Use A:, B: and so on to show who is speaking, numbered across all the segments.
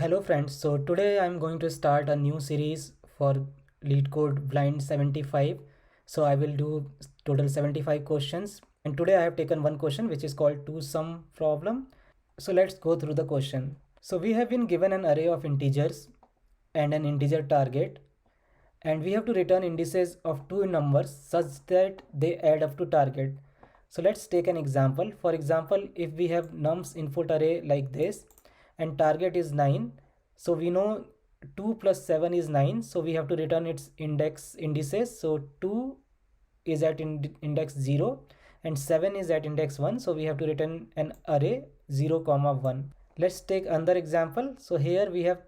A: Hello friends, so today I'm going to start a new series for LeetCode Blind 75. So I will do total 75 questions, and today I have taken one question which is called two sum problem. So let's go through the question. So we have been given an array of integers and an integer target, and we have to return indices of two numbers such that they add up to target. So let's take an example. For example, if we have nums input array like this and target is 9, so we know 2 plus 7 is 9, so we have to return its indices. So 2 is at index 0 and 7 is at index 1, so we have to return an array 0 comma 1. Let's take another example. So here we have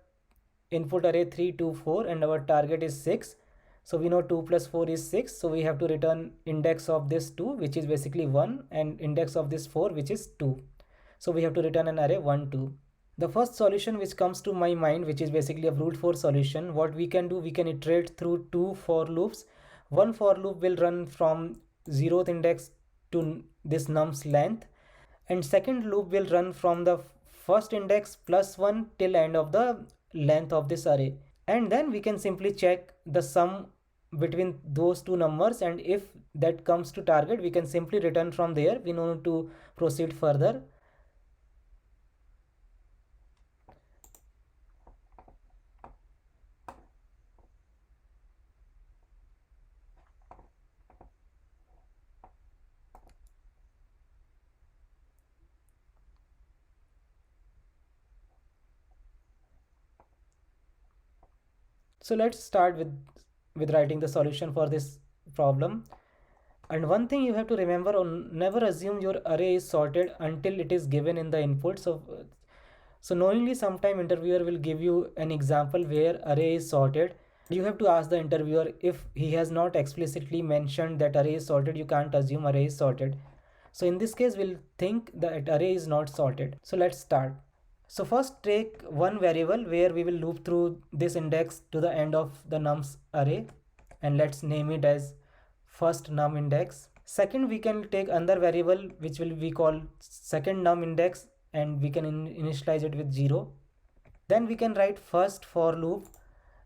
A: input array 3 2 4 and our target is 6, so we know 2 plus 4 is 6, so we have to return index of this 2, which is basically 1, and index of this 4, which is 2, so we have to return an array 1 2. The first solution which comes to my mind, which is basically a brute force solution, what we can do, we can iterate through two for loops. One for loop will run from 0th index to this num's length, and second loop will run from the first index plus 1 till end of the length of this array, and then we can simply check the sum between those two numbers, and if that comes to target, we can simply return from there. We no need to proceed further. So let's start with writing the solution for this problem. And one thing you have to remember, never assume your array is sorted until it is given in the input. So knowingly, sometime interviewer will give you an example where array is sorted. You have to ask the interviewer, if he has not explicitly mentioned that array is sorted, you can't assume array is sorted. So in this case, we'll think that array is not sorted. So let's start. So first take one variable where we will loop through this index to the end of the nums array, and let's name it as first num index. Second, we can take another variable which will be called second num index, and we can initialize it with 0. Then we can write first for loop,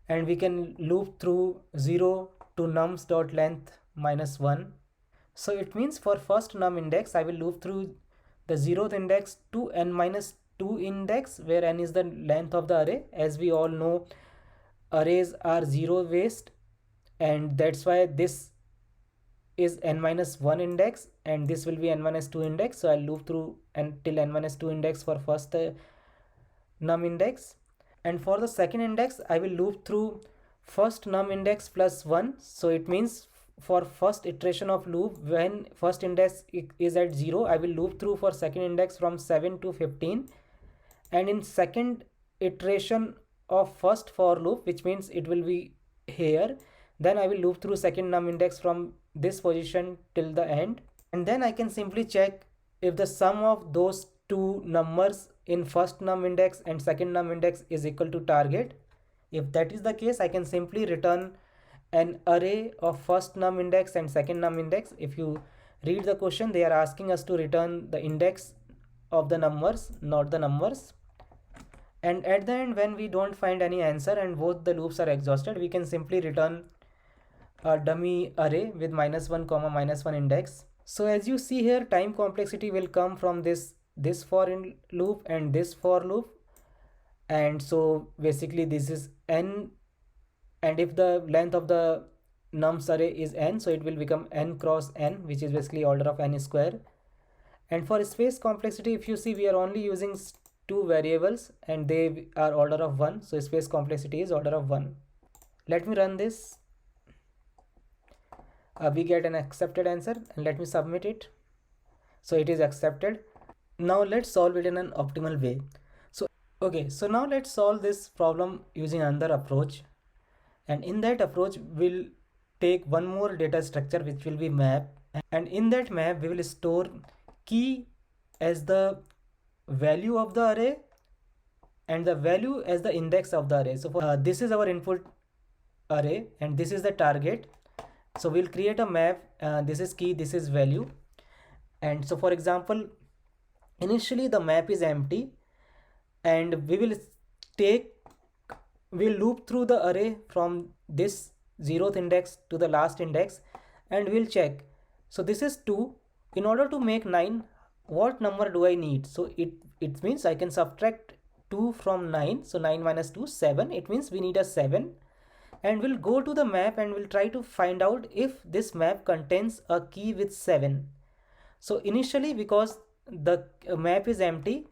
A: and we can loop through 0 to nums dot length minus 1. So it means for first num index, I will loop through the 0th index to n minus 2 index, where n is the length of the array. As we all know, arrays are zero based, and that's why this is n minus 1 index and this will be n minus 2 index. So I'll loop through until n minus 2 index for first num index, and for the second index I will loop through first num index plus 1. So it means for first iteration of loop, when first index is at 0, I will loop through for second index from 7 to 15, and in second iteration of first for loop, which means it will be here, then I will loop through second num index from this position till the end, and then I can simply check if the sum of those two numbers in first num index and second num index is equal to target. If that is the case, I can simply return an array of first num index and second num index. If you read the question, they are asking us to return the index of the numbers, not the numbers. And at the end, when we don't find any answer and both the loops are exhausted, we can simply return a dummy array with -1 comma -1 index. So as you see here, time complexity will come from this for in loop and this for loop, and so basically this is n, and if the length of the nums array is n, so it will become n cross n, which is basically order of n square. And for space complexity, if you see, we are only using two variables and they are order of 1, so space complexity is order of 1. Let me run this. We get an accepted answer, and let me submit it. So it is accepted. Now let's solve it in an optimal way. So okay, so now let's solve this problem using another approach, and in that approach we'll take one more data structure which will be map, and in that map we will store key as the value of the array and the value as the index of the array. So for this is our input array and this is the target. So we'll create a map. This is key, this is value. And so for example, initially the map is empty, and we will take, we'll loop through the array from this 0th index to the last index, and we'll check. So this is 2. In order to make 9, what number do I need? So it means I can subtract 2 from 9. So 9 minus 2, 7. It means we need a 7. And we'll go to the map and we'll try to find out if this map contains a key with 7. So initially, because the map is empty,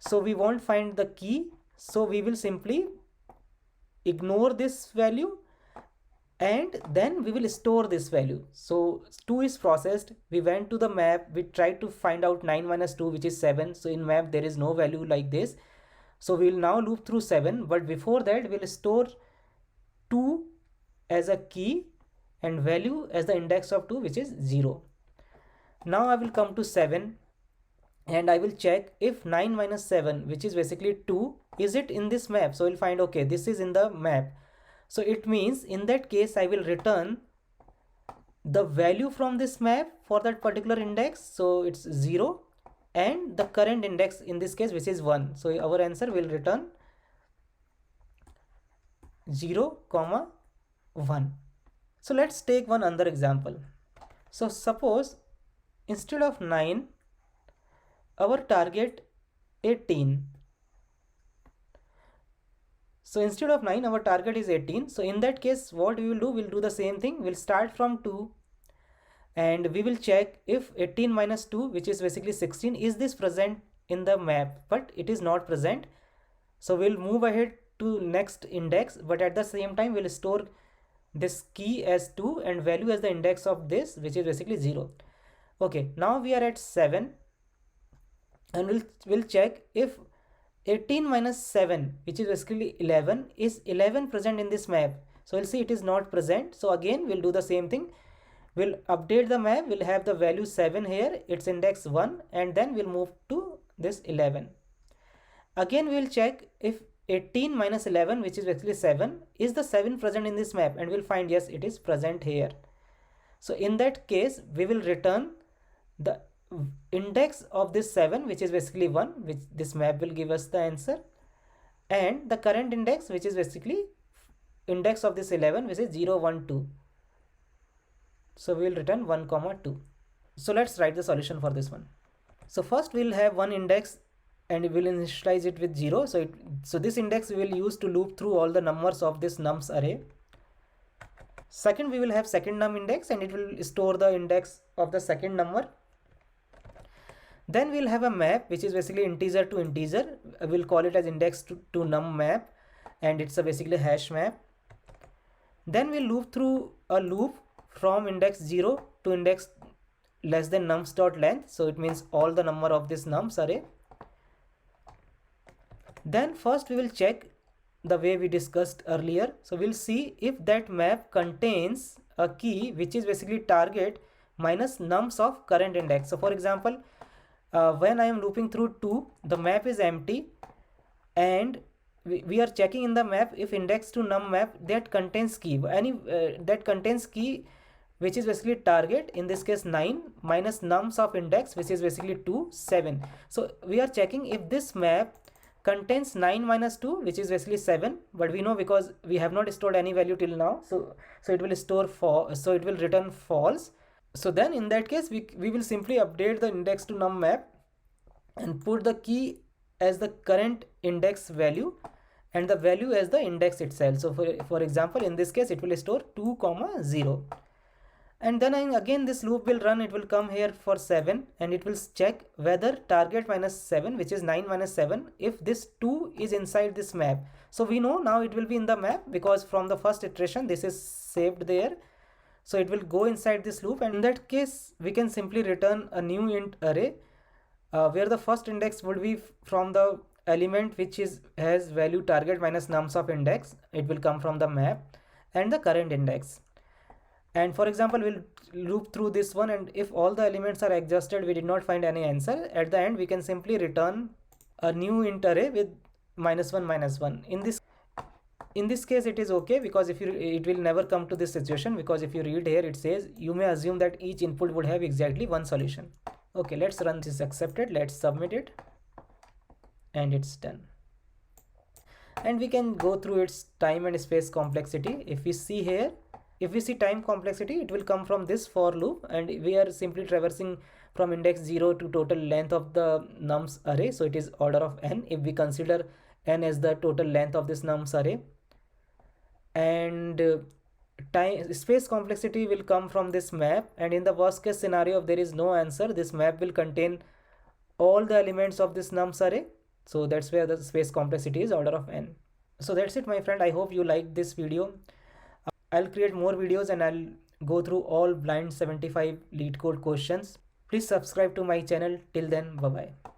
A: so we won't find the key. So we will simply ignore this value and then we will store this value. So 2 is processed. We went to the map. We tried to find out 9 minus 2, which is 7. So in map, there is no value like this. So we will now loop through 7. But before that, we'll store 2 as a key and value as the index of 2, which is 0. Now I will come to 7 and I will check if 9 minus 7, which is basically 2, is it in this map? So we'll find, okay, this is in the map. So it means in that case, I will return the value from this map for that particular index. So it's 0 and the current index in this case, which is 1. So our answer will return 0, 1. So let's take one other example. So suppose instead of 9, our target 18. So instead of 9, our target is 18. So in that case, what we will do, we'll do the same thing. We'll start from 2 and we will check if 18 minus 2, which is basically 16, is this present in the map? But it is not present. So we'll move ahead to next index, but at the same time, we'll store this key as 2 and value as the index of this, which is basically 0. Okay, now we are at 7 and we'll check if 18 minus 7, which is basically 11, is 11 present in this map? So we'll see it is not present. So again, we'll do the same thing. We'll update the map. We'll have the value 7 here, its index 1, and then we'll move to this 11. Again, we'll check if 18 minus 11, which is basically 7, is the 7 present in this map? And we'll find, yes, it is present here. So in that case, we will return the index of this 7, which is basically 1, which this map will give us the answer, and the current index, which is basically index of this 11, which is 0, 1, 2. So we will return 1, 2. So let's write the solution for this one. So first we'll have one index and we will initialize it with 0. So this index we will use to loop through all the numbers of this nums array. Second, we will have second num index and it will store the index of the second number. Then we'll have a map, which is basically integer to integer. We'll call it as index to num map, and it's a basically hash map. Then we'll loop through a loop from index 0 to index less than nums dot length. So it means all the number of this nums array. Then first we will check the way we discussed earlier. So we'll see if that map contains a key, which is basically target minus nums of current index. So for example, when I am looping through 2, the map is empty and we are checking in the map if index to num map that contains key, that contains key which is basically target, in this case 9, minus nums of index, which is basically 2, 7. So we are checking if this map contains 9 minus 2, which is basically 7, but we know because we have not stored any value till now, so it will store so it will return false. So then in that case, we will simply update the index to num map and put the key as the current index value and the value as the index itself. So for example, in this case, it will store 2, 0. And then again this loop will run. It will come here for 7 and it will check whether target minus 7, which is 9 minus 7, if this 2 is inside this map. So we know now it will be in the map because from the first iteration this is saved there. So it will go inside this loop, and in that case we can simply return a new int array where the first index would be from the element which has value target minus nums of index. It will come from the map and the current index. And for example, we'll loop through this one, and if all the elements are adjusted, we did not find any answer. At the end, we can simply return a new int array with -1, -1. In this case, it is okay because it will never come to this situation, because if you read here, it says you may assume that each input would have exactly one solution. Okay, let's run this accepted. Let's submit it, and it's done. and we can go through its time and space complexity. If we see here, if we see time complexity, it will come from this for loop, and we are simply traversing from index 0 to total length of the nums array, so it is order of n if we consider n as the total length of this nums array. And time space complexity will come from this map, and in the worst case scenario, if there is no answer, this map will contain all the elements of this nums array, so that's where the space complexity is order of n. So that's it, my friend. I hope you liked this video. I'll create more videos and I'll go through all blind 75 lead code questions. Please subscribe to my channel. Till then, bye bye.